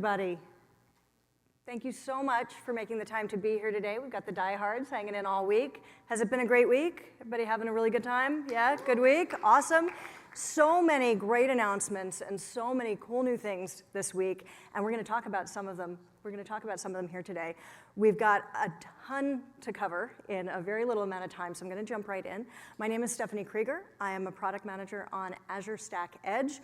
Everybody, thank you so much for making the time to be here today. We've got the diehards hanging in all week. Has it been a great week? Everybody having a really good time? Yeah, good week, awesome. So many great announcements and so many cool new things this week, and we're gonna talk about some of them. We're gonna talk about some of them here today. We've got a ton to cover in a very little amount of time, so I'm gonna jump right in. My name is Stephanie Krieger. I am a product manager on Azure Stack Edge.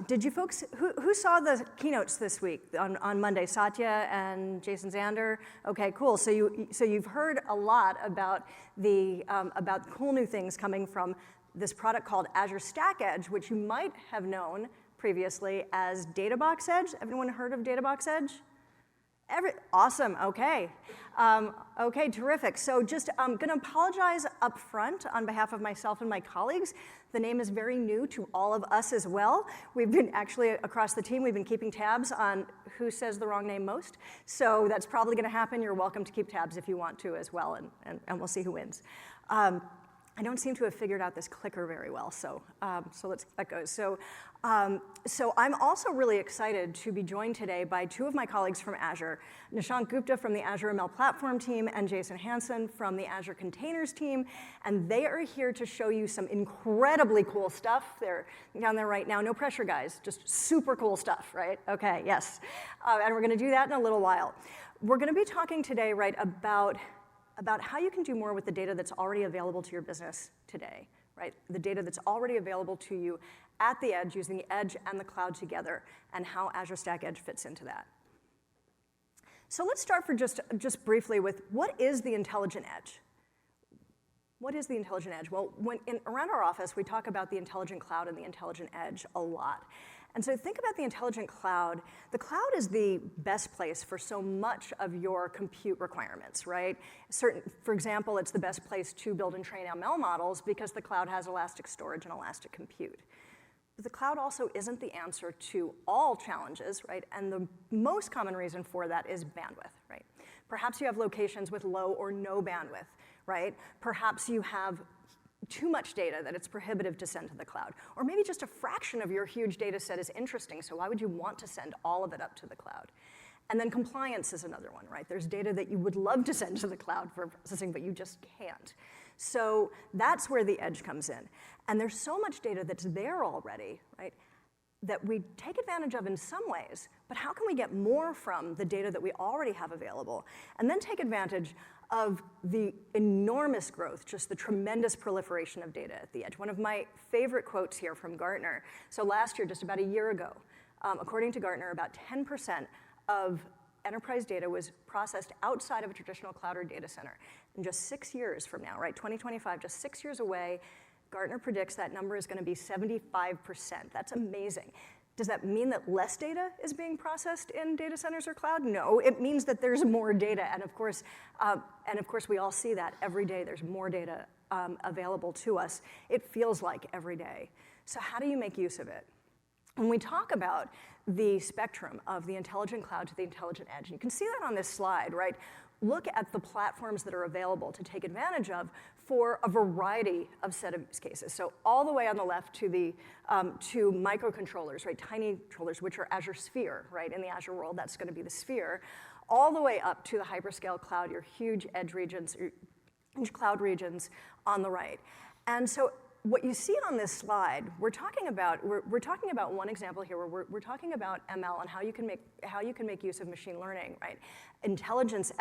Did you folks, who saw the keynotes this week on Monday? Satya and Jason Zander? Okay, cool. So you've heard a lot about about cool new things coming from this product called Azure Stack Edge, which you might have known previously as Data Box Edge. Everyone heard of Data Box Edge? Awesome, okay. Okay, terrific. So just I'm gonna apologize up front on behalf of myself and my colleagues. The name is very new to all of us as well. We've been actually, across the team, we've been keeping tabs on who says the wrong name most. So that's probably gonna happen. You're welcome to keep tabs if you want to as well, and we'll see who wins. I don't seem to have figured out this clicker very well, so that goes. So I'm also really excited to be joined today by two of my colleagues from Azure, Nishant Gupta from the Azure ML Platform team and Jason Hansen from the Azure Containers team, and they are here to show you some incredibly cool stuff. They're down there right now. No pressure, guys, just super cool stuff, right? Okay, yes. And we're gonna do that in a little while. We're gonna be talking today, right, about how you can do more with the data that's already available to your business today, right? The data that's already available to you at the edge, using the edge and the cloud together, and how Azure Stack Edge fits into that. So let's start for just briefly with what is the intelligent edge? What is the intelligent edge? Well, around our office, we talk about the intelligent cloud and the intelligent edge a lot. And so think about the intelligent cloud. The cloud is the best place for so much of your compute requirements, right? For example, it's the best place to build and train ML models because the cloud has elastic storage and elastic compute. But the cloud also isn't the answer to all challenges, right? And the most common reason for that is bandwidth, right? Perhaps you have locations with low or no bandwidth, right? Perhaps you have too much data that it's prohibitive to send to the cloud. Or maybe just a fraction of your huge data set is interesting, so why would you want to send all of it up to the cloud? And then compliance is another one, right? There's data that you would love to send to the cloud for processing, but you just can't. So that's where the edge comes in. And there's so much data that's there already, right, that we take advantage of in some ways, but how can we get more from the data that we already have available? And then take advantage of the enormous growth, just the tremendous proliferation of data at the edge. One of my favorite quotes here from Gartner. So last year, just about a year ago, according to Gartner, about 10% of enterprise data was processed outside of a traditional cloud or data center. In just 6 years from now, right, 2025, just 6 years away, Gartner predicts that number is gonna be 75%. That's amazing. Does that mean that less data is being processed in data centers or cloud? No, it means that there's more data, and of course we all see that every day. There's more data available to us. It feels like every day. So how do you make use of it? When we talk about the spectrum of the intelligent cloud to the intelligent edge, and you can see that on this slide, right? Look at the platforms that are available to take advantage of for a variety of set of use cases. So all the way on the left to the to microcontrollers, right? Tiny controllers, which are Azure Sphere, right? In the Azure world, that's going to be the Sphere. All the way up to the hyperscale cloud, your huge edge regions, huge cloud regions on the right. And so what you see on this slide, we're talking about one example here where we're talking about ML and how you can make use of machine learning, right? Intelligence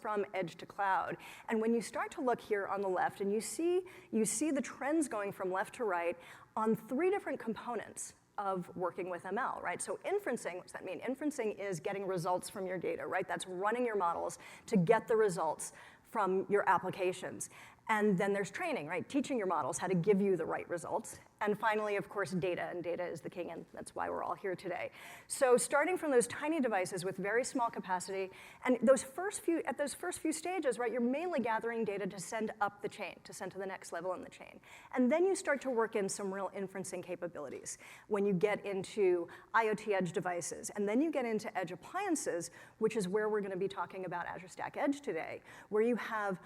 from edge to cloud. And when you start to look here on the left, and you see the trends going from left to right on 3 different components of working with ML, right? So inferencing, what's that mean? Inferencing is getting results from your data, right? That's running your models to get the results from your applications. And then there's training, right? Teaching your models how to give you the right results. And finally, of course, data, and data is the king, and that's why we're all here today. So starting from those tiny devices with very small capacity, and at those first few stages, right, you're mainly gathering data to send up the chain, to send to the next level in the chain. And then you start to work in some real inferencing capabilities when you get into IoT edge devices. And then you get into edge appliances, which is where we're gonna be talking about Azure Stack Edge today, where you have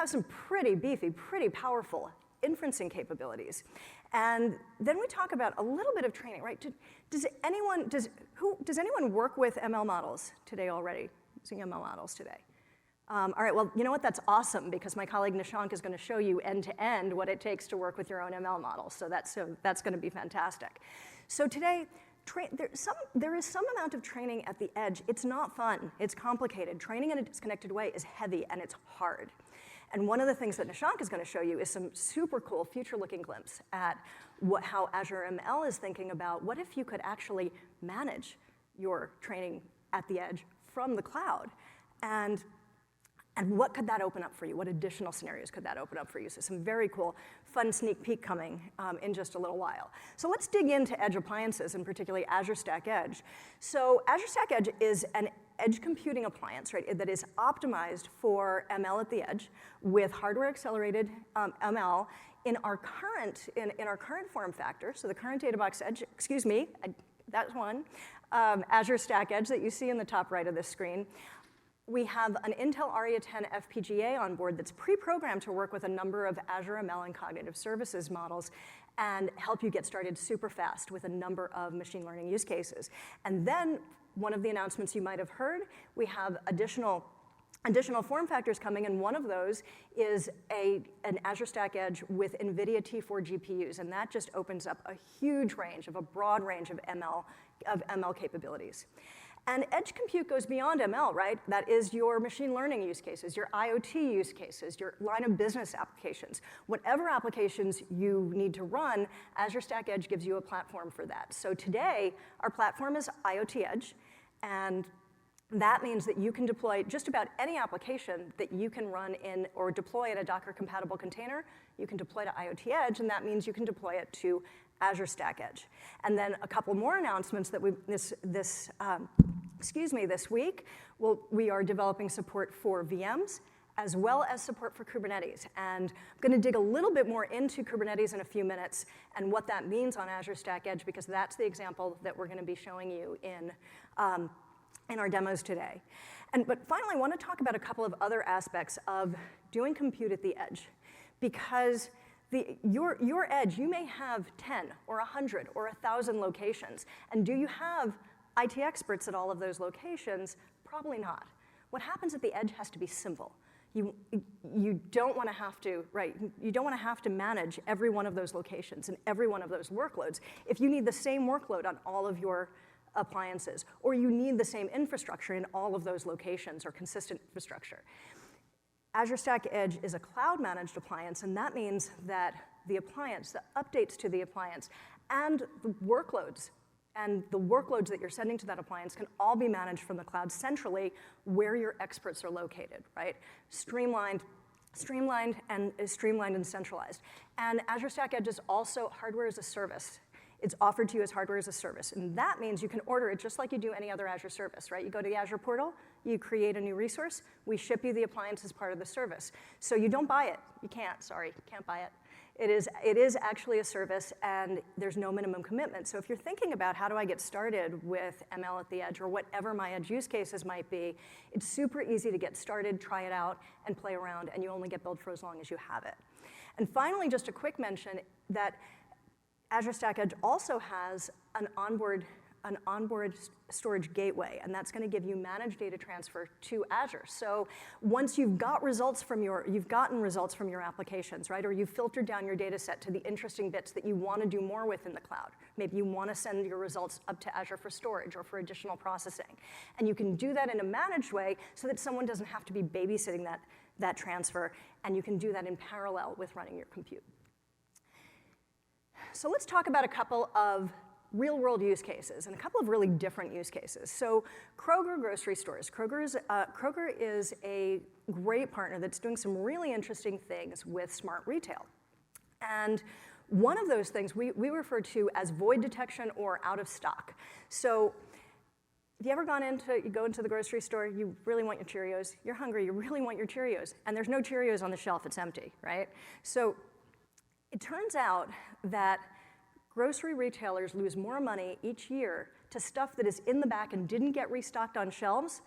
some pretty beefy, pretty powerful inferencing capabilities. And then we talk about a little bit of training, right? Does anyone work with ML models today already? Using ML models today? All right, well, you know what? That's awesome, because my colleague Nishank is going to show you end-to-end what it takes to work with your own ML models. So that's going to be fantastic. So today, there is some amount of training at the edge. It's not fun. It's complicated. Training in a disconnected way is heavy, and it's hard. And one of the things that Nishank is going to show you is some super cool future-looking glimpse at how Azure ML is thinking about what if you could actually manage your training at the edge from the cloud. And what could that open up for you? What additional scenarios could that open up for you? So some very cool, fun sneak peek coming in just a little while. So let's dig into edge appliances, and particularly Azure Stack Edge. So Azure Stack Edge is an edge computing appliance, right, that is optimized for ML at the edge with hardware-accelerated ML in our current form factor. So the current Data Box Edge, that's one, Azure Stack Edge that you see in the top right of this screen. We have an Intel Aria 10 FPGA on board that's pre-programmed to work with a number of Azure ML and cognitive services models and help you get started super fast with a number of machine learning use cases. And then, one of the announcements you might have heard, we have additional form factors coming, and one of those is an Azure Stack Edge with NVIDIA T4 GPUs, and that just opens up a huge range, a broad range of ML capabilities. And edge compute goes beyond ML, right? That is your machine learning use cases, your IoT use cases, your line of business applications. Whatever applications you need to run, Azure Stack Edge gives you a platform for that. So today, our platform is IoT Edge, and that means that you can deploy just about any application that you can run in or deploy in a Docker-compatible container. You can deploy to IoT Edge, and that means you can deploy it to Azure Stack Edge. And then a couple more announcements that this week. We are developing support for VMs as well as support for Kubernetes. And I'm going to dig a little bit more into Kubernetes in a few minutes and what that means on Azure Stack Edge, because that's the example that we're going to be showing you in our demos today. But finally, I want to talk about a couple of other aspects of doing compute at the edge, because your edge, you may have 10 or 100 or 1,000 locations. And do you have IT experts at all of those locations? Probably not. What happens at the edge has to be simple. You don't want to have to, right? You don't want to have to manage every one of those locations and every one of those workloads. If you need the same workload on all of your appliances, or you need the same infrastructure in all of those locations or consistent infrastructure. Azure Stack Edge is a cloud-managed appliance, and that means that the appliance, the updates to the appliance, and the workloads that you're sending to that appliance can all be managed from the cloud centrally where your experts are located, right? Streamlined and centralized. And Azure Stack Edge is also hardware as a service. It's offered to you as hardware as a service. And that means you can order it just like you do any other Azure service, right? You go to the Azure portal, you create a new resource, we ship you the appliance as part of the service. So you don't buy it. You can't buy it. It is actually a service, and there's no minimum commitment. So if you're thinking about how do I get started with ML at the edge or whatever my edge use cases might be, it's super easy to get started, try it out, and play around, and you only get billed for as long as you have it. And finally, just a quick mention that Azure Stack Edge also has an onboard storage gateway, and that's going to give you managed data transfer to Azure. So once you've gotten results from your applications, right, or you've filtered down your data set to the interesting bits that you want to do more with in the cloud. Maybe you want to send your results up to Azure for storage or for additional processing. And you can do that in a managed way so that someone doesn't have to be babysitting that transfer, and you can do that in parallel with running your compute. So let's talk about a couple of real-world use cases and a couple of really different use cases. So Kroger grocery stores. Kroger is a great partner that's doing some really interesting things with smart retail. And one of those things we refer to as void detection or out of stock. So if you ever go into the grocery store, you really want your Cheerios, you're hungry, you really want your Cheerios, and there's no Cheerios on the shelf, it's empty, right? So it turns out that grocery retailers lose more money each year to stuff that is in the back and didn't get restocked on shelves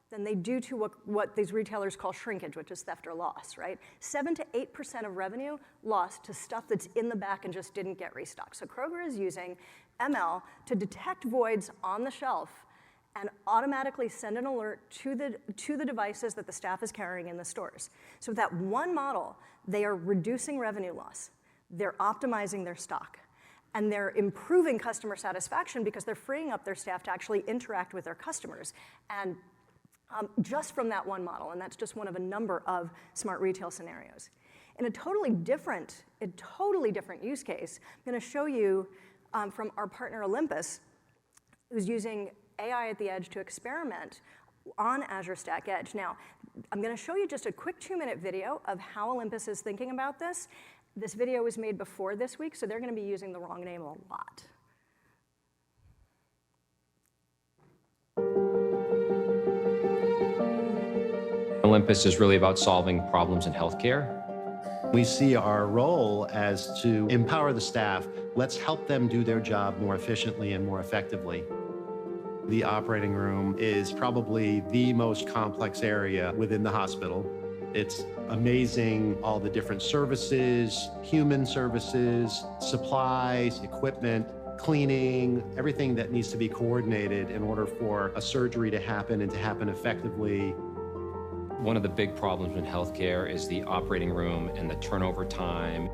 than they do to what these retailers call shrinkage, which is theft or loss, right? 7 to 8% of revenue lost to stuff that's in the back and just didn't get restocked. So Kroger is using ML to detect voids on the shelf and automatically send an alert to the devices that the staff is carrying in the stores. So with that one model, they are reducing revenue loss, they're optimizing their stock, and they're improving customer satisfaction because they're freeing up their staff to actually interact with their customers. And just from that one model, and that's just one of a number of smart retail scenarios. In a totally different use case, I'm gonna show you from our partner Olympus, who's using AI at the edge to experiment on Azure Stack Edge. Now, I'm gonna show you just a quick 2-minute video of how Olympus is thinking about this. This video was made before this week, so they're gonna be using the wrong name a lot. Olympus is really about solving problems in healthcare. We see our role as to empower the staff. Let's help them do their job more efficiently and more effectively. The operating room is probably the most complex area within the hospital. It's amazing, all the different services, human services, supplies, equipment, cleaning, everything that needs to be coordinated in order for a surgery to happen and to happen effectively. One of the big problems in healthcare is the operating room and the turnover time.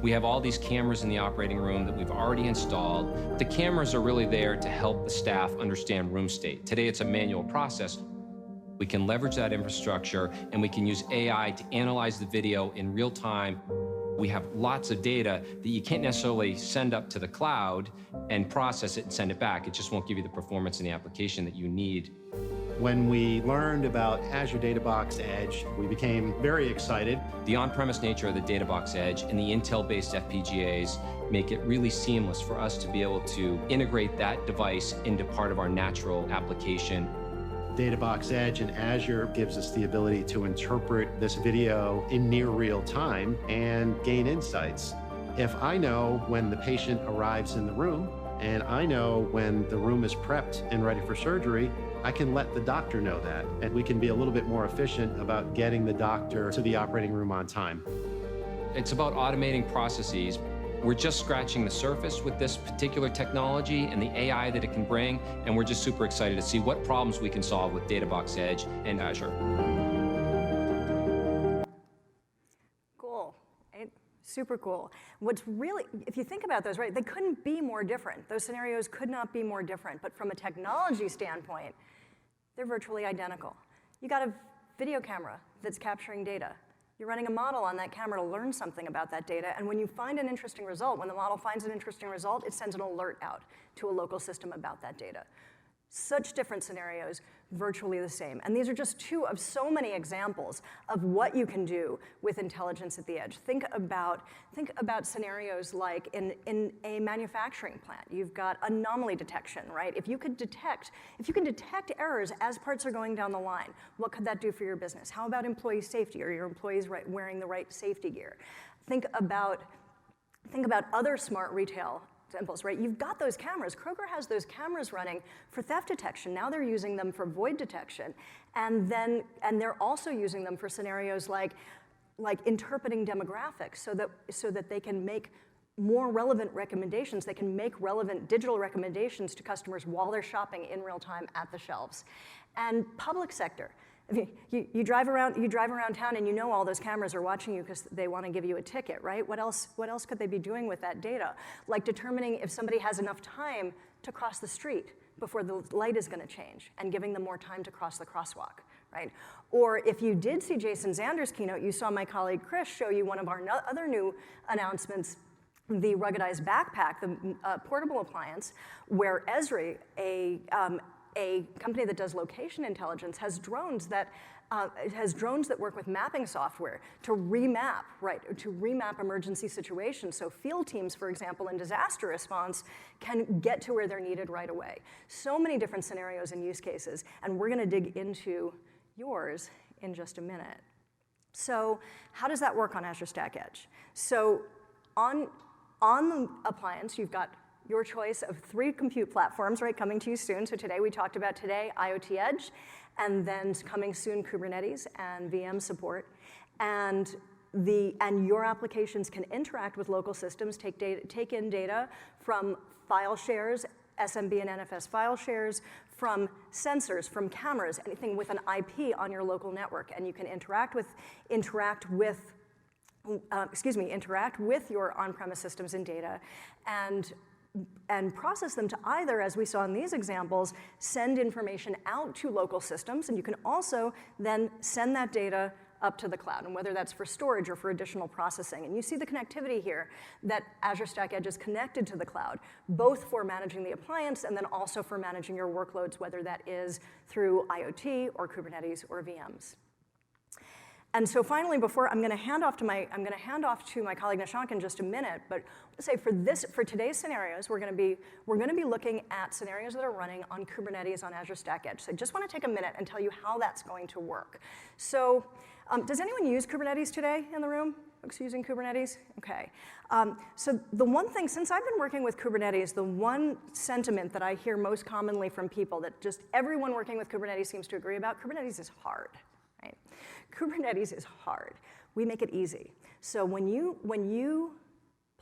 We have all these cameras in the operating room that we've already installed. The cameras are really there to help the staff understand room state. Today it's a manual process. We can leverage that infrastructure and we can use AI to analyze the video in real time. We have lots of data that you can't necessarily send up to the cloud and process it and send it back. It just won't give you the performance in the application that you need. When we learned about Azure Data Box Edge, we became very excited. The on-premise nature of the Data Box Edge and the Intel-based FPGAs make it really seamless for us to be able to integrate that device into part of our natural application. Data Box Edge in Azure gives us the ability to interpret this video in near real time and gain insights. If I know when the patient arrives in the room, and I know when the room is prepped and ready for surgery, I can let the doctor know that, and we can be a little bit more efficient about getting the doctor to the operating room on time. It's about automating processes. We're just scratching the surface with this particular technology and the AI that it can bring, and we're just super excited to see what problems we can solve with Data Box Edge and Azure. Cool. Super cool. What's really, if you think about those, right, they couldn't be more different. Those scenarios could not be more different, but from a technology standpoint, they're virtually identical. You got a video camera that's capturing data. You're running a model on that camera to learn something about that data, and when you find an interesting result, when the model finds an interesting result, it sends an alert out to a local system about that data. Such different scenarios, virtually the same. And these are just two of so many examples of what you can do with intelligence at the edge. Think about scenarios like in a manufacturing plant. You've got anomaly detection, right? If you can detect errors as parts are going down the line, what could that do for your business? How about employee safety? Are your employees wearing the right safety gear? Think about other smart retail examples, right? You've got those cameras. Kroger has those cameras running for theft detection. Now they're using them for void detection. And they're also using them for scenarios like interpreting demographics so that they can make more relevant recommendations. They can make relevant digital recommendations to customers while they're shopping in real time at the shelves. And public sector. I mean, you drive around town and you know all those cameras are watching you because they want to give you a ticket, right? What else could they be doing with that data? Like determining if somebody has enough time to cross the street before the light is going to change and giving them more time to cross the crosswalk, right? Or if you did see Jason Zander's keynote, you saw my colleague Chris show you one of our other new announcements, the ruggedized backpack, the portable appliance, where Esri, a company that does location intelligence, has drones that work with mapping software to remap emergency situations. So field teams, for example, in disaster response can get to where they're needed right away. So many different scenarios and use cases, and we're gonna dig into yours in just a minute. So how does that work on Azure Stack Edge? So on the appliance, you've got your choice of 3 compute platforms, right, coming to you soon. So today we talked about IoT Edge, and then coming soon Kubernetes and VM support. And your applications can interact with local systems, take in data from file shares, SMB and NFS file shares, from sensors, from cameras, anything with an IP on your local network, and you can interact with your on-premise systems and data, and process them to either, as we saw in these examples, send information out to local systems, and you can also then send that data up to the cloud, and whether that's for storage or for additional processing. And you see the connectivity here, that Azure Stack Edge is connected to the cloud, both for managing the appliance and then also for managing your workloads, whether that is through IoT or Kubernetes or VMs. And so finally, I'm going to hand off to my colleague Nishank in just a minute. But say for today's scenarios, we're going to be looking at scenarios that are running on Kubernetes on Azure Stack Edge. So I just want to take a minute and tell you how that's going to work. So does anyone use Kubernetes today in the room? Folks using Kubernetes? Okay. So the one thing, since I've been working with Kubernetes, the one sentiment that I hear most commonly from people that just everyone working with Kubernetes seems to agree about, Kubernetes is hard. Right? Kubernetes is hard. We make it easy. So when you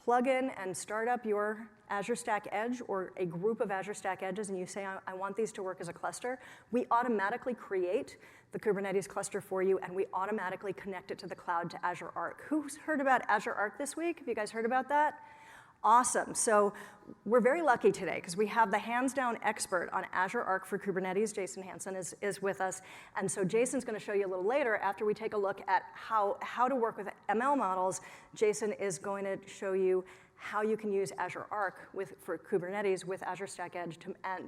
plug in and start up your Azure Stack Edge or a group of Azure Stack Edges and you say, I want these to work as a cluster, we automatically create the Kubernetes cluster for you, and we automatically connect it to the cloud to Azure Arc. Who's heard about Azure Arc this week? Have you guys heard about that? Awesome. So we're very lucky today because we have the hands-down expert on Azure Arc for Kubernetes. Jason Hansen is with us. And so Jason's going to show you a little later, after we take a look at how to work with ML models, Jason is going to show you how you can use Azure Arc for Kubernetes with Azure Stack Edge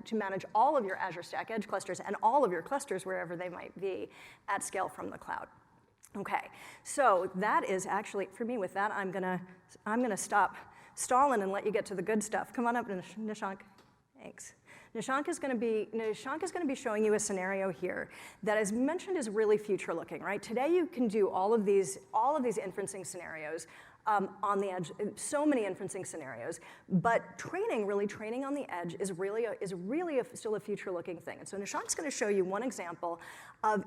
to manage all of your Azure Stack Edge clusters and all of your clusters wherever they might be at scale from the cloud. Okay, so that is actually, for me with that, I'm gonna stop stalling and let you get to the good stuff. Come on up, Nishank. Thanks. Nishank is going to be showing you a scenario here that, as mentioned, is really future-looking. Right? Today, you can do all of these inferencing scenarios on the edge. So many inferencing scenarios, but training on the edge is really still a future-looking thing. And so Nishank's going to show you one example of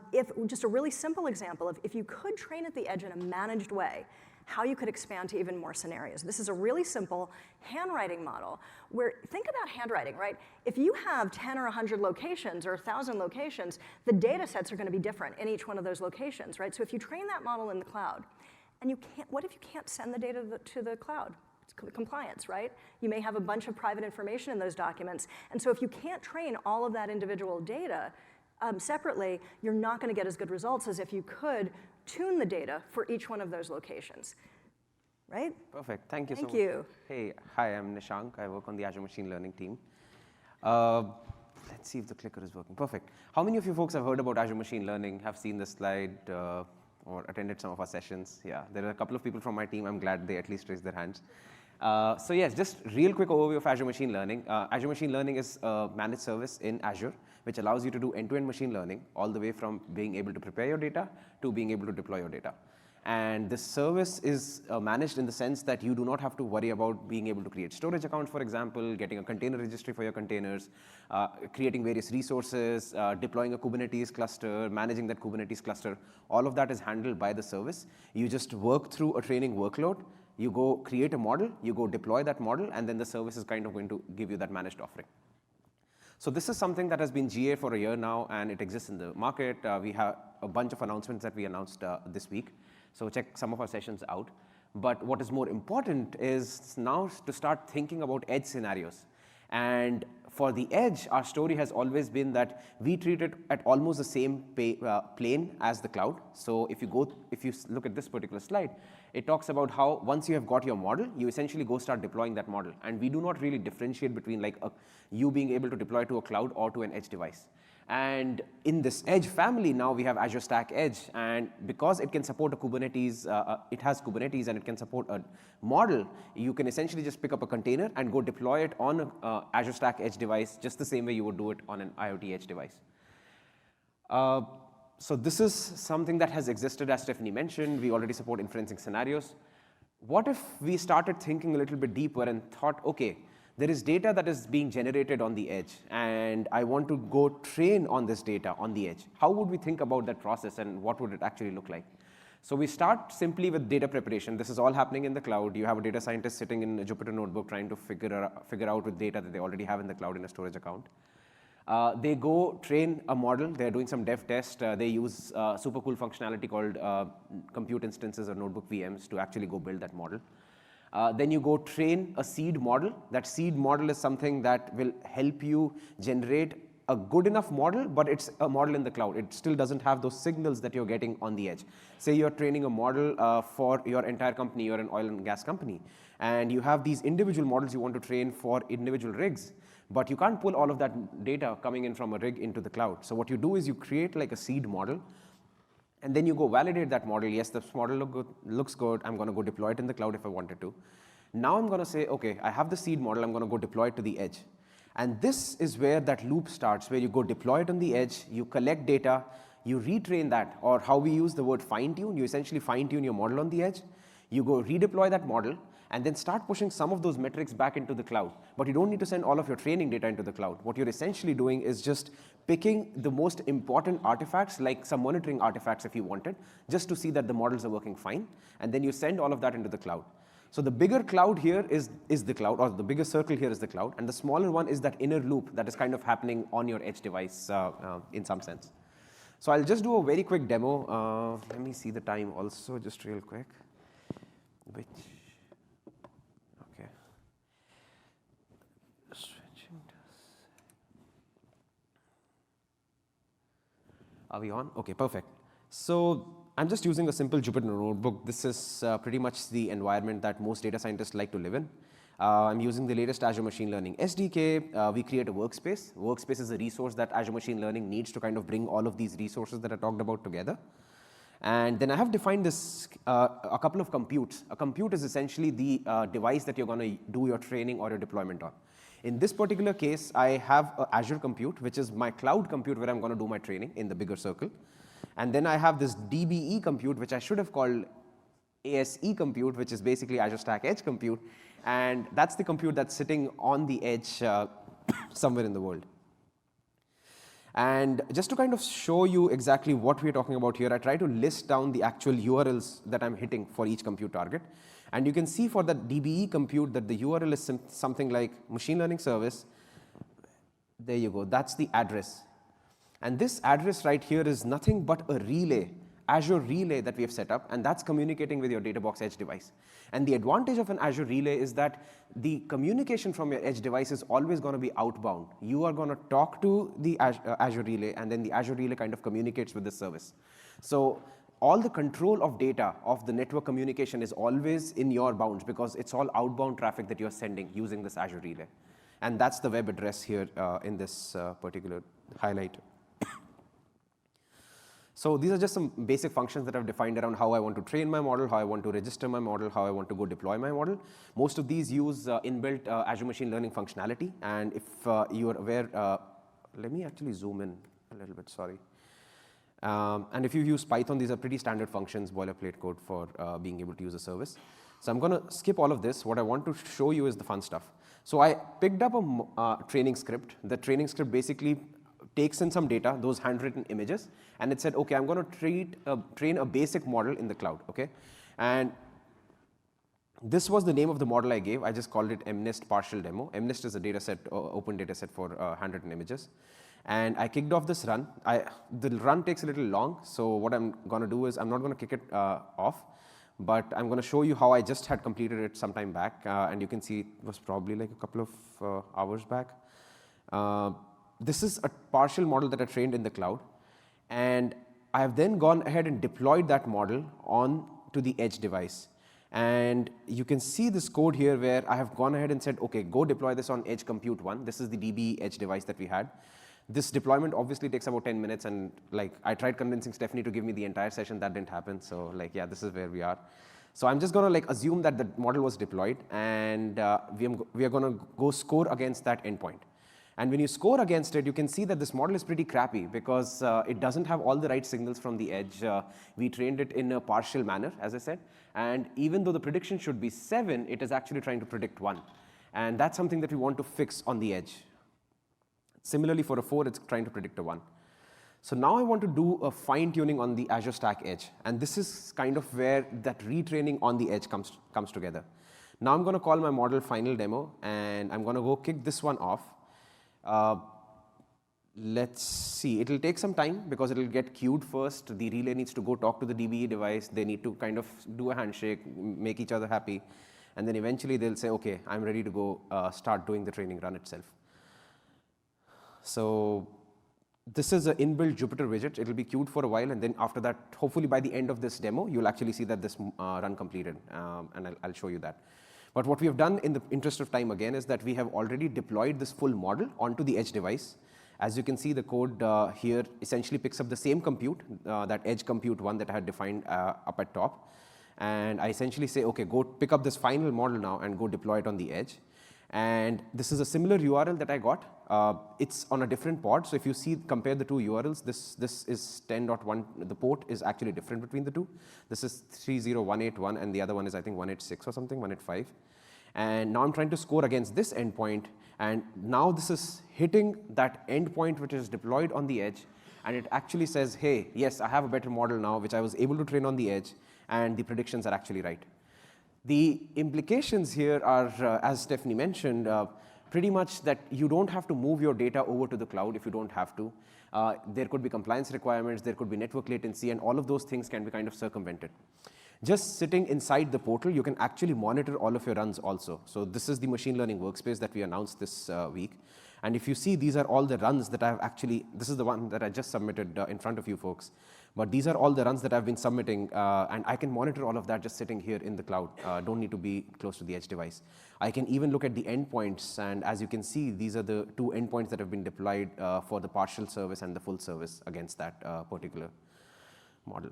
just a really simple example of if you could train at the edge in a managed way, how you could expand to even more scenarios. This is a really simple handwriting model where, think about handwriting, right? If you have 10 or 100 locations or 1,000 locations, the data sets are going to be different in each one of those locations, right? So if you train that model in the cloud, and what if you can't send the data to the cloud? It's compliance, right? You may have a bunch of private information in those documents. And so if you can't train all of that individual data separately, you're not going to get as good results as if you could tune the data for each one of those locations, right? Perfect. Thank you so much. Thank you. Hey, hi, I'm Nishank. I work on the Azure Machine Learning team. Let's see if the clicker is working. Perfect. How many of you folks have heard about Azure Machine Learning, have seen this slide, or attended some of our sessions? Yeah, there are a couple of people from my team. I'm glad they at least raised their hands. So yes, just real quick overview of Azure Machine Learning. Azure Machine Learning is a managed service in Azure, which allows you to do end-to-end machine learning, all the way from being able to prepare your data to being able to deploy your data. And this service is managed in the sense that you do not have to worry about being able to create storage accounts, for example, getting a container registry for your containers, creating various resources, deploying a Kubernetes cluster, managing that Kubernetes cluster. All of that is handled by the service. You just work through a training workload. You go create a model, you go deploy that model, and then the service is kind of going to give you that managed offering. So this is something that has been GA for a year now, and it exists in the market. We have a bunch of announcements that we announced this week. So check some of our sessions out. But what is more important is now to start thinking about edge scenarios. And for the edge, our story has always been that we treat it at almost the same plane as the cloud. So if you look at this particular slide, it talks about how once you have got your model, you essentially go start deploying that model. And we do not really differentiate between you being able to deploy to a cloud or to an edge device. And in this edge family, now we have Azure Stack Edge. And because it can support a Kubernetes, it has Kubernetes and it can support a model, you can essentially just pick up a container and go deploy it on an Azure Stack Edge device, just the same way you would do it on an IoT Edge device. So this is something that has existed, as Stephanie mentioned. We already support inferencing scenarios. What if we started thinking a little bit deeper and thought, okay, there is data that is being generated on the edge, and I want to go train on this data on the edge. How would we think about that process, and what would it actually look like? So we start simply with data preparation. This is all happening in the cloud. You have a data scientist sitting in a Jupyter notebook trying to figure out with data that they already have in the cloud in a storage account. They go train a model. They're doing some dev test. They use super cool functionality called compute instances or notebook VMs to actually go build that model. Then you go train a seed model. That seed model is something that will help you generate a good enough model, but it's a model in the cloud. It still doesn't have those signals that you're getting on the edge. Say you're training a model for your entire company, you're an oil and gas company, and you have these individual models you want to train for individual rigs, but you can't pull all of that data coming in from a rig into the cloud. So what you do is you create like a seed model, and then you go validate that model. Yes, this model looks good. I'm going to go deploy it in the cloud if I wanted to. Now I'm going to say, okay, I have the seed model. I'm going to go deploy it to the edge. And this is where that loop starts, where you go deploy it on the edge, you collect data, you retrain that, or how we use the word fine-tune. You essentially fine-tune your model on the edge. You go redeploy that model, and then start pushing some of those metrics back into the cloud. But you don't need to send all of your training data into the cloud. What you're essentially doing is just picking the most important artifacts, like some monitoring artifacts if you wanted, just to see that the models are working fine, and then you send all of that into the cloud. So the bigger cloud here is the cloud, or the bigger circle here is the cloud, and the smaller one is that inner loop that is kind of happening on your edge device in some sense. So I'll just do a very quick demo. Let me see the time also, just real quick. Okay. Are we on? Okay, perfect. So I'm just using a simple Jupyter notebook. This is pretty much the environment that most data scientists like to live in. I'm using the latest Azure Machine Learning SDK. We create a workspace. Workspace is a resource that Azure Machine Learning needs to kind of bring all of these resources that I talked about together. And then I have defined this a couple of computes. A compute is essentially the device that you're going to do your training or your deployment on. In this particular case, I have Azure Compute, which is my cloud compute where I'm going to do my training in the bigger circle. And then I have this DBE compute, which I should have called ASE compute, which is basically Azure Stack Edge compute. And that's the compute that's sitting on the edge somewhere in the world. And just to kind of show you exactly what we're talking about here, I try to list down the actual URLs that I'm hitting for each compute target. And you can see for that DBE compute that the URL is something like machine learning service. There you go. That's the address. And this address right here is nothing but a relay, Azure relay that we have set up, and that's communicating with your Data Box Edge device. And the advantage of an Azure relay is that the communication from your edge device is always going to be outbound. You are going to talk to the Azure relay, and then the Azure relay kind of communicates with the service. So all the control of data of the network communication is always in your bounds because it's all outbound traffic that you're sending using this Azure relay. And that's the web address here in this particular highlight. So these are just some basic functions that I've defined around how I want to train my model, how I want to register my model, how I want to go deploy my model. Most of these use inbuilt Azure Machine Learning functionality. And if you are aware, let me actually zoom in a little bit, sorry. And if you use Python, these are pretty standard functions, boilerplate code for being able to use a service. So I'm going to skip all of this. What I want to show you is the fun stuff. So I picked up a training script. The training script basically takes in some data, those handwritten images, and it said, okay, I'm going to train a basic model in the cloud, okay? And this was the name of the model I gave. I just called it MNIST partial demo. MNIST is a data set, open data set for handwritten images. And I kicked off this run. The run takes a little long, so what I'm going to do is I'm not going to kick it off, but I'm going to show you how I just had completed it some time back, and you can see it was probably like a couple of hours back. This is a partial model that I trained in the cloud, and I have then gone ahead and deployed that model on to the edge device. And you can see this code here where I have gone ahead and said, okay, go deploy this on Edge Compute 1. This is the DB edge device that we had. This deployment obviously takes about 10 minutes, and like I tried convincing Stephanie to give me the entire session. That didn't happen. So like, yeah, this is where we are. So I'm just going to like assume that the model was deployed, and we are going to go score against that endpoint. And when you score against it, you can see that this model is pretty crappy because it doesn't have all the right signals from the edge. We trained it in a partial manner, as I said. And even though the prediction should be 7, it is actually trying to predict 1. And that's something that we want to fix on the edge. Similarly, for a 4, it's trying to predict a 1. So now I want to do a fine-tuning on the Azure Stack Edge. And this is kind of where that retraining on the edge comes together. Now I'm going to call my model final demo, and I'm going to go kick this one off. Let's see. It'll take some time because it'll get queued first. The relay needs to go talk to the DBE device. They need to kind of do a handshake, make each other happy. And then eventually they'll say, OK, I'm ready to go start doing the training run itself. So this is an inbuilt Jupyter widget. It'll be queued for a while, and then after that, hopefully by the end of this demo, you'll actually see that this run completed, and I'll show you that. But what we have done in the interest of time again is that we have already deployed this full model onto the edge device. As you can see, the code here essentially picks up the same compute, that edge compute one that I had defined up at top. And I essentially say, OK, go pick up this final model now and go deploy it on the edge. And this is a similar URL that I got. It's on a different pod. So if you see, compare the two URLs, this is 10.1. The port is actually different between the two. This is 30181, and the other one is, I think, 186 or something, 185. And now I'm trying to score against this endpoint. And now this is hitting that endpoint which is deployed on the edge. And it actually says, hey, yes, I have a better model now, which I was able to train on the edge. And the predictions are actually right. The implications here are, as Stephanie mentioned, pretty much that you don't have to move your data over to the cloud if you don't have to. There could be compliance requirements, there could be network latency, and all of those things can be kind of circumvented. Just sitting inside the portal, you can actually monitor all of your runs also. So this is the machine learning workspace that we announced this week. And if you see, these are all the runs that I've actually, this is the one that I just submitted in front of you folks. But these are all the runs that I've been submitting, and I can monitor all of that just sitting here in the cloud. Don't need to be close to the edge device. I can even look at the endpoints, and as you can see, these are the two endpoints that have been deployed for the partial service and the full service against that particular model.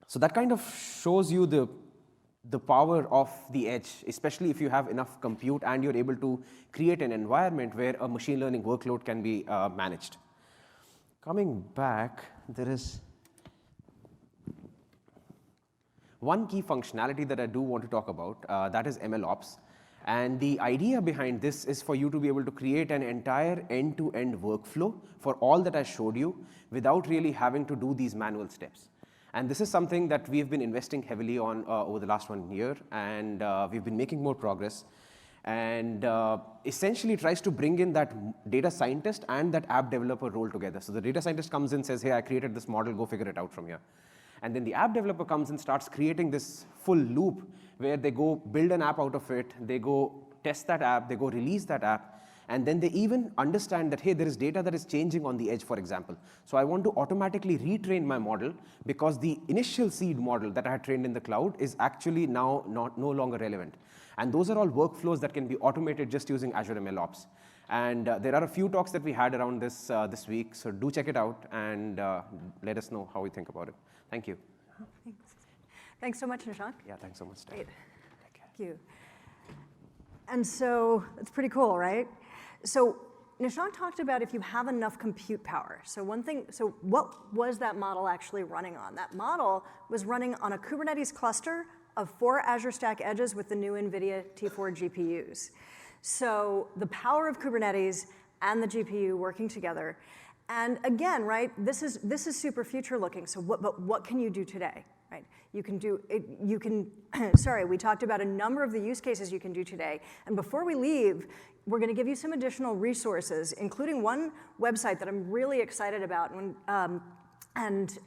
So that kind of shows you the power of the edge, especially if you have enough compute and you're able to create an environment where a machine learning workload can be managed. Coming back, there is one key functionality that I do want to talk about, that is MLOps. And the idea behind this is for you to be able to create an entire end-to-end workflow for all that I showed you without really having to do these manual steps. And this is something that we've been investing heavily on over the last 1 year, and we've been making more progress. And essentially tries to bring in that data scientist and that app developer role together. So the data scientist comes in, says, hey, I created this model, go figure it out from here. And then the app developer comes and starts creating this full loop where they go build an app out of it, they go test that app, they go release that app, and then they even understand that, hey, there is data that is changing on the edge, for example. So I want to automatically retrain my model because the initial seed model that I had trained in the cloud is actually now no longer relevant. And those are all workflows that can be automated just using Azure MLOps. And there are a few talks that we had around this this week, so do check it out and let us know how we think about it. Thank you. Thanks. Thanks so much, Nishank. Yeah, thanks so much, Steph. Great. Thank you. And so it's pretty cool, right? So Nishank talked about if you have enough compute power. So what was that model actually running on? That model was running on a Kubernetes cluster of 4 Azure Stack Edges with the new NVIDIA T4 GPUs. So the power of Kubernetes and the GPU working together. And again, right, this is super future looking. So what can you do today, right? You can do it, sorry, we talked about a number of the use cases you can do today. And before we leave, we're going to give you some additional resources, including one website that I'm really excited about and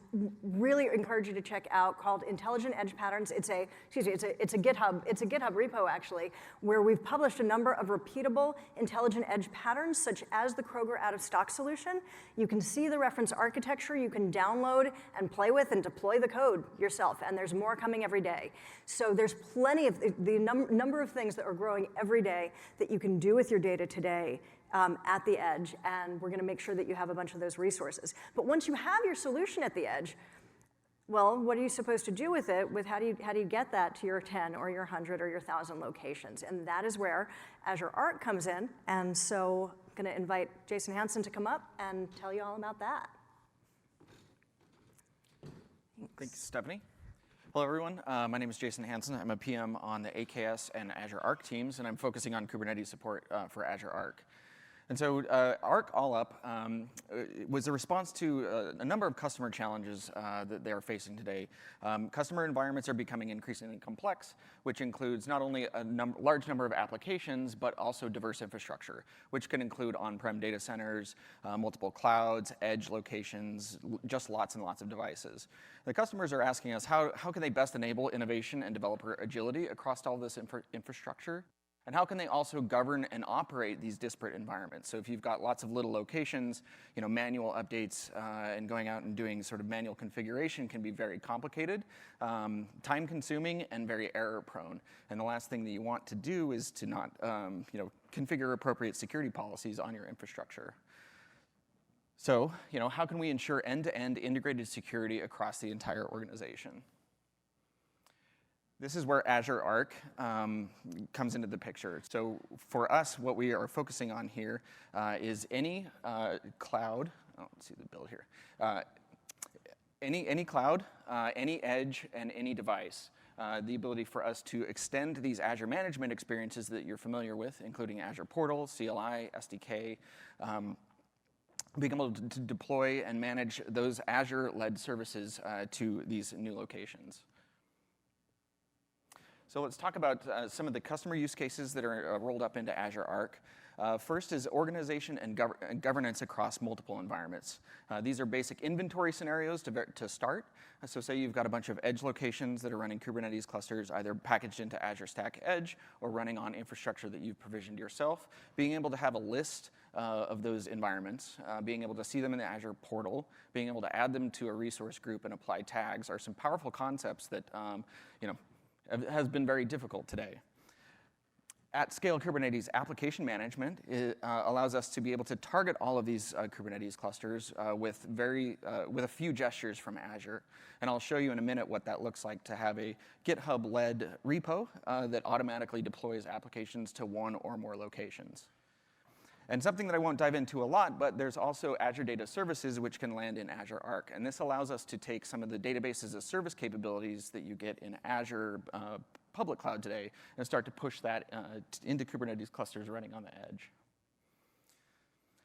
really encourage you to check out called Intelligent Edge Patterns. It's a GitHub repo actually, where we've published a number of repeatable intelligent edge patterns, such as the Kroger out of stock solution. You can see the reference architecture, you can download and play with and deploy the code yourself, and there's more coming every day. So there's plenty of the number of things that are growing every day that you can do with your data today at the edge, and we're going to make sure that you have a bunch of those resources. But once you have your solution at the edge, well, what are you supposed to do with it? How do you get that to your 10 or your 100 or your 1,000 locations? And that is where Azure Arc comes in. And so I'm going to invite Jason Hansen to come up and tell you all about that. Thanks, Stephanie. Hello, everyone. My name is Jason Hansen. I'm a PM on the AKS and Azure Arc teams, and I'm focusing on Kubernetes support for Azure Arc. And so Arc All Up was a response to a number of customer challenges that they are facing today. Customer environments are becoming increasingly complex, which includes not only a large number of applications, but also diverse infrastructure, which can include on-prem data centers, multiple clouds, edge locations, just lots and lots of devices. The customers are asking us how can they best enable innovation and developer agility across all this infrastructure? And how can they also govern and operate these disparate environments? So if you've got lots of little locations, manual updates and going out and doing sort of manual configuration can be very complicated, time-consuming, and very error-prone. And the last thing that you want to do is to not, configure appropriate security policies on your infrastructure. So, how can we ensure end-to-end integrated security across the entire organization? This is where Azure Arc comes into the picture. So for us, what we are focusing on here is any cloud. Oh, let's see the build here. Any cloud, any edge, and any device. The ability for us to extend these Azure management experiences that you're familiar with, including Azure Portal, CLI, SDK, being able to deploy and manage those Azure-led services to these new locations. So let's talk about some of the customer use cases that are rolled up into Azure Arc. First is organization and governance across multiple environments. These are basic inventory scenarios to start. So say you've got a bunch of edge locations that are running Kubernetes clusters, either packaged into Azure Stack Edge or running on infrastructure that you've provisioned yourself. Being able to have a list of those environments, being able to see them in the Azure portal, being able to add them to a resource group and apply tags are some powerful concepts that has been very difficult today. At-scale Kubernetes application management allows us to be able to target all of these Kubernetes clusters with a few gestures from Azure. And I'll show you in a minute what that looks like to have a GitHub-led repo that automatically deploys applications to one or more locations. And something that I won't dive into a lot, but there's also Azure Data Services, which can land in Azure Arc. And this allows us to take some of the database as a service capabilities that you get in Azure public cloud today and start to push that into Kubernetes clusters running on the edge.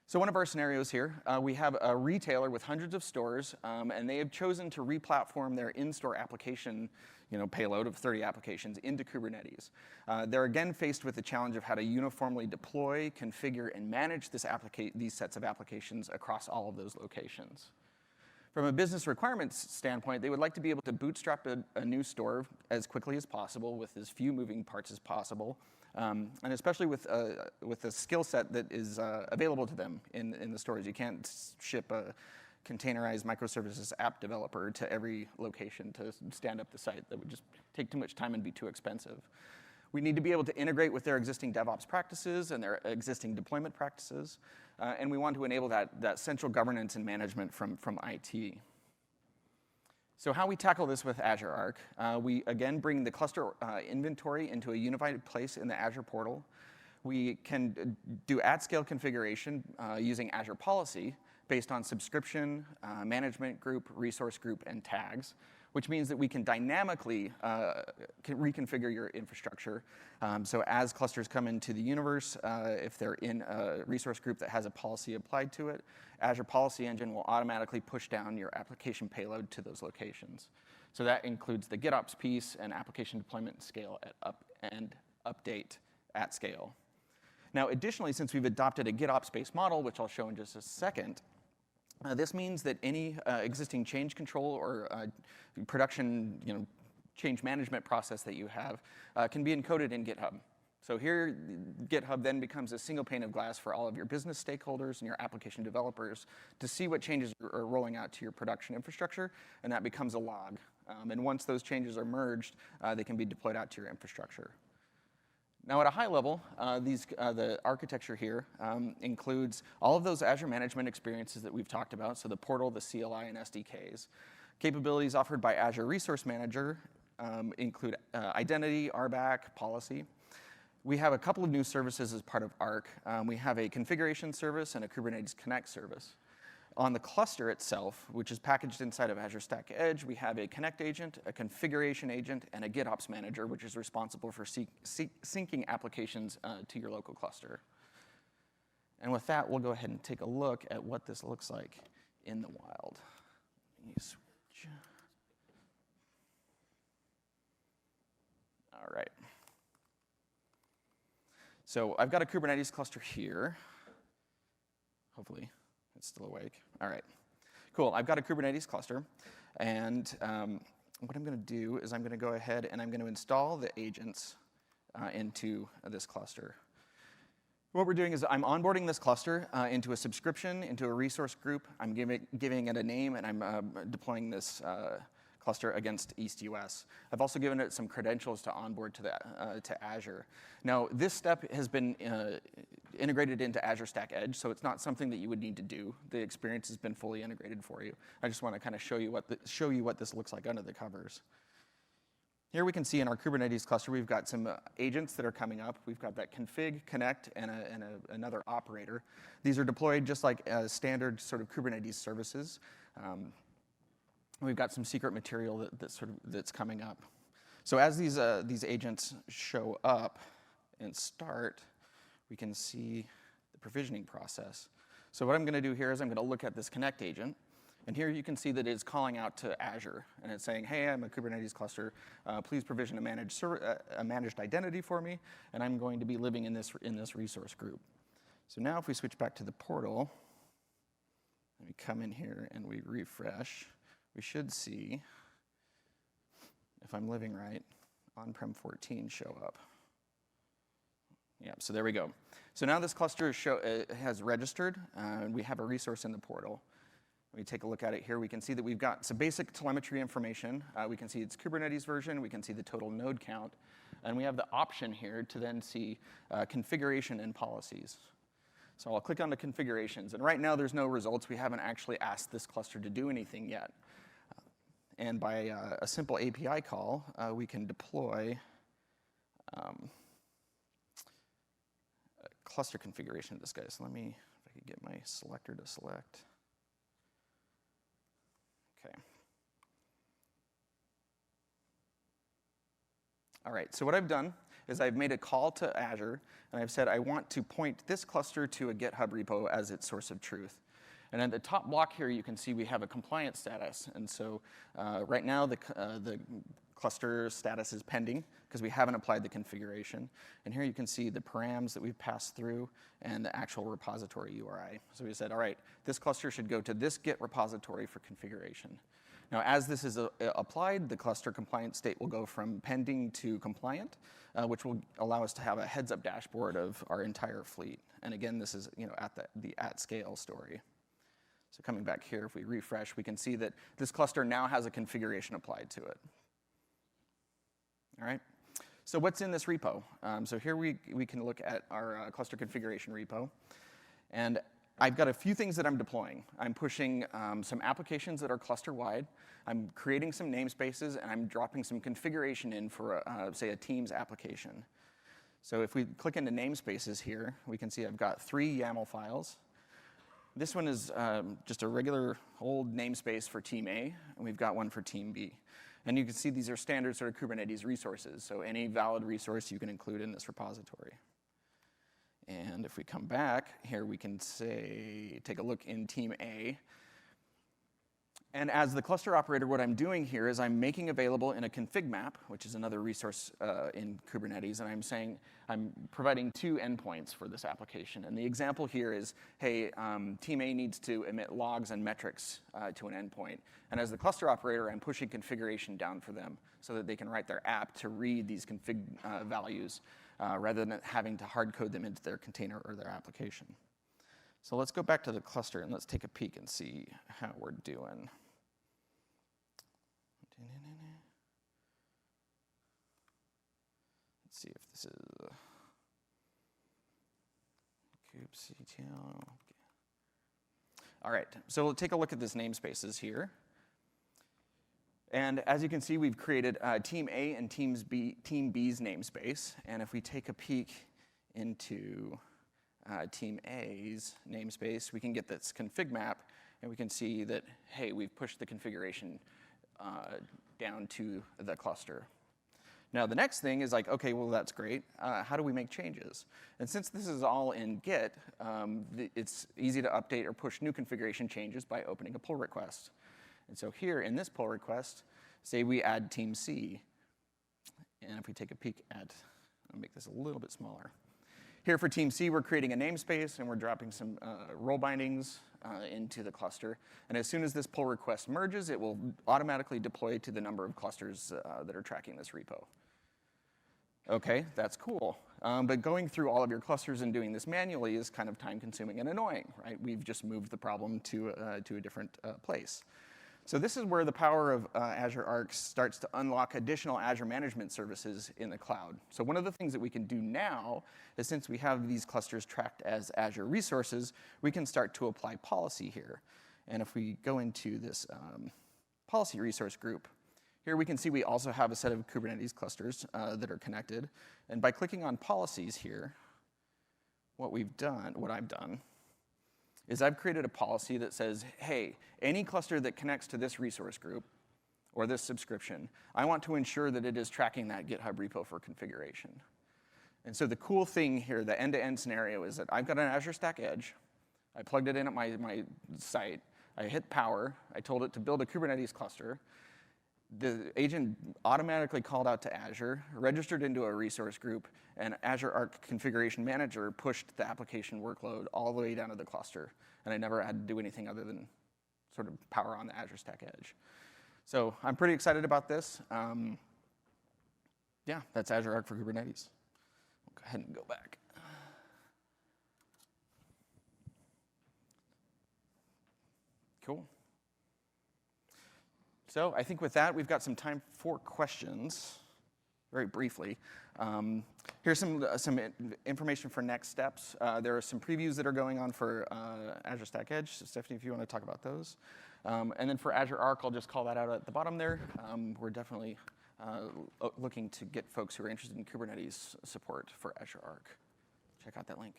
So one of our scenarios here, we have a retailer with hundreds of stores, and they have chosen to replatform their in-store application payload of 30 applications into Kubernetes. They're again faced with the challenge of how to uniformly deploy, configure, and manage these sets of applications across all of those locations. From a business requirements standpoint, they would like to be able to bootstrap a new store as quickly as possible with as few moving parts as possible, and especially with a skill set that is available to them in the stores. You can't ship a containerized microservices app developer to every location to stand up the site. That would just take too much time and be too expensive. We need to be able to integrate with their existing DevOps practices and their existing deployment practices, and we want to enable that central governance and management from IT. So how we tackle this with Azure Arc, we again bring the cluster inventory into a unified place in the Azure portal. We can do at-scale configuration using Azure policy based on subscription, management group, resource group, and tags, which means that we can dynamically reconfigure your infrastructure. So as clusters come into the universe, if they're in a resource group that has a policy applied to it, Azure Policy Engine will automatically push down your application payload to those locations. So that includes the GitOps piece and application deployment scale and update at scale. Now, additionally, since we've adopted a GitOps-based model, which I'll show in just a second, this means that any existing change control or production change management process that you have can be encoded in GitHub. So here, GitHub then becomes a single pane of glass for all of your business stakeholders and your application developers to see what changes are rolling out to your production infrastructure, and that becomes a log. And once those changes are merged, they can be deployed out to your infrastructure. Now, at a high level, the architecture here includes all of those Azure management experiences that we've talked about, so the portal, the CLI, and SDKs. Capabilities offered by Azure Resource Manager include identity, RBAC, policy. We have a couple of new services as part of Arc. We have a configuration service and a Kubernetes Connect service. on the cluster itself, which is packaged inside of Azure Stack Edge, we have a connect agent, a configuration agent, and a GitOps manager, which is responsible for syncing applications to your local cluster. And with that, we'll go ahead and take a look at what this looks like in the wild. Let me switch. All right. So I've got a Kubernetes cluster here. Hopefully, it's still awake. All right. Cool. I've got a Kubernetes cluster. And what I'm going to do is I'm going to go ahead and I'm going to install the agents into this cluster. What we're doing is I'm onboarding this cluster into a subscription, into a resource group. I'm giving it a name, and I'm deploying this cluster against East US. I've also given it some credentials to onboard to Azure. Now, this step has been integrated into Azure Stack Edge, so it's not something that you would need to do. The experience has been fully integrated for you. I just want to kind of show you what this looks like under the covers. Here we can see in our Kubernetes cluster, we've got some agents that are coming up. We've got that config, connect, and another operator. These are deployed just like standard sort of Kubernetes services. We've got some secret material that's coming up. So as these agents show up and start, we can see the provisioning process. So what I'm going to do here is I'm going to look at this connect agent. And here you can see that it's calling out to Azure, and it's saying, hey, I'm a Kubernetes cluster. Please provision a managed identity for me, and I'm going to be living in this resource group. So now if we switch back to the portal, and we come in here and we refresh, we should see, if I'm living right, on-prem 14 show up. Yeah, so there we go. So now this cluster has registered, and we have a resource in the portal. We take a look at it here. We can see that we've got some basic telemetry information. We can see its Kubernetes version. We can see the total node count. And we have the option here to then see configuration and policies. So I'll click on the configurations. And right now, there's no results. We haven't actually asked this cluster to do anything yet. And by a simple API call, we can deploy a cluster configuration of this guy. So let me, if I could get my selector to select. Okay. All right, so what I've done is I've made a call to Azure, and I've said I want to point this cluster to a GitHub repo as its source of truth. And at the top block here, you can see we have a compliance status. And so right now, the cluster status is pending because we haven't applied the configuration. And here you can see the params that we've passed through and the actual repository URI. So we said, all right, this cluster should go to this Git repository for configuration. Now, as this is applied, the cluster compliance state will go from pending to compliant, which will allow us to have a heads-up dashboard of our entire fleet. And again, this is at the at-scale story. So coming back here, if we refresh, we can see that this cluster now has a configuration applied to it. All right. So what's in this repo? So here we can look at our cluster configuration repo. And I've got a few things that I'm deploying. I'm pushing some applications that are cluster-wide. I'm creating some namespaces, and I'm dropping some configuration in for, say, a Teams application. So if we click into namespaces here, we can see I've got 3 YAML files. This one is just a regular old namespace for Team A, and we've got one for Team B. And you can see these are standard sort of Kubernetes resources, so any valid resource you can include in this repository. And if we come back, here we can say, take a look in Team A. And as the cluster operator, what I'm doing here is I'm making available in a config map, which is another resource in Kubernetes, and I'm saying I'm providing 2 endpoints for this application. And the example here is, hey, Team A needs to emit logs and metrics to an endpoint. And as the cluster operator, I'm pushing configuration down for them so that they can write their app to read these config values rather than having to hard code them into their container or their application. So let's go back to the cluster and let's take a peek and see how we're doing. Let's see if this is kubectl. All right, so we'll take a look at this namespaces here. And as you can see, we've created Team A and Team B's namespace. And if we take a peek into Team A's namespace, we can get this config map. And we can see that, hey, we've pushed the configuration down to the cluster. Now, the next thing is like, OK, well, that's great. How do we make changes? And since this is all in Git, it's easy to update or push new configuration changes by opening a pull request. And so here in this pull request, say we add team C. And if we take a peek at, I'll make this a little bit smaller. Here for team C, we're creating a namespace, and we're dropping some role bindings into the cluster. And as soon as this pull request merges, it will automatically deploy to the number of clusters that are tracking this repo. OK, that's cool. But going through all of your clusters and doing this manually is kind of time-consuming and annoying, right? We've just moved the problem to a different place. So this is where the power of Azure Arc starts to unlock additional Azure management services in the cloud. So one of the things that we can do now is, since we have these clusters tracked as Azure resources, we can start to apply policy here. And if we go into this policy resource group, here we can see we also have a set of Kubernetes clusters that are connected. And by clicking on policies here, what I've done, is I've created a policy that says, hey, any cluster that connects to this resource group or this subscription, I want to ensure that it is tracking that GitHub repo for configuration. And so the cool thing here, the end-to-end scenario, is that I've got an Azure Stack Edge. I plugged it in at my site. I hit power. I told it to build a Kubernetes cluster. The agent automatically called out to Azure, registered into a resource group, and Azure Arc Configuration Manager pushed the application workload all the way down to the cluster. And I never had to do anything other than sort of power on the Azure Stack Edge. So I'm pretty excited about this. Yeah, that's Azure Arc for Kubernetes. We'll go ahead and go back. Cool. So I think with that, we've got some time for questions, very briefly. Here's some information for next steps. There are some previews that are going on for Azure Stack Edge. So Stephanie, if you want to talk about those. And then for Azure Arc, I'll just call that out at the bottom there. We're definitely looking to get folks who are interested in Kubernetes support for Azure Arc. Check out that link.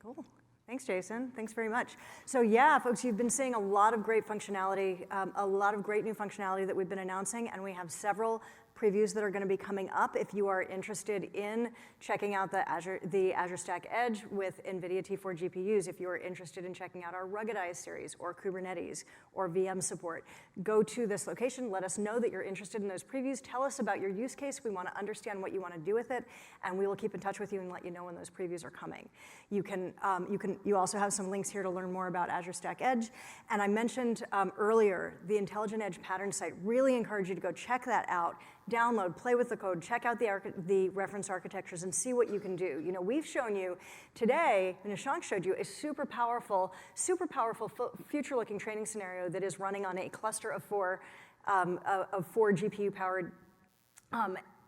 Cool. Thanks, Jason. Thanks very much. So yeah, folks, you've been seeing a lot of great functionality, a lot of great new functionality that we've been announcing, and we have several previews that are going to be coming up. If you are interested in checking out the Azure Stack Edge with NVIDIA T4 GPUs, if you are interested in checking out our ruggedized series or Kubernetes or VM support, go to this location. Let us know that you're interested in those previews. Tell us about your use case. We want to understand what you want to do with it, and we will keep in touch with you and let you know when those previews are coming. You also have some links here to learn more about Azure Stack Edge. And I mentioned earlier the Intelligent Edge pattern site. Really encourage you to go check that out. Download, play with the code, check out the reference architectures, and see what you can do. You know, we've shown you today, and Nishank showed you, a super powerful future-looking training scenario that is running on a cluster of four GPU-powered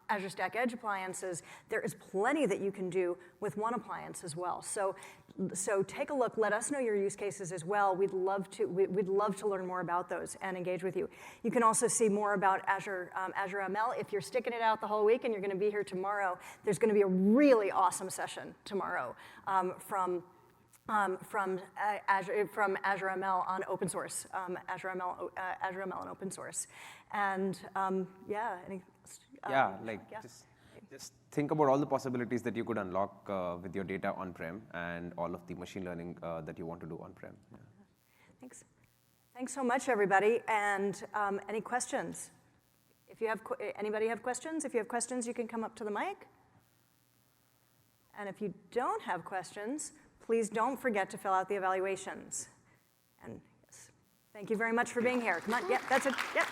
Azure Stack Edge appliances. There is plenty that you can do with one appliance as well. So take a look. Let us know your use cases as well. We'd love to learn more about those and engage with you. You can also see more about Azure ML. If you're sticking it out the whole week and you're going to be here tomorrow, there's going to be a really awesome session tomorrow from Azure ML on open source, Azure ML on open source, and yeah. Just think about all the possibilities that you could unlock with your data on-prem and all of the machine learning that you want to do on-prem. Yeah. Thanks. Thanks so much, everybody. And any questions? If you have anybody have questions? If you have questions, you can come up to the mic. And if you don't have questions, please don't forget to fill out the evaluations. And yes, thank you very much for being here. Come on. Yep, that's it. Yep.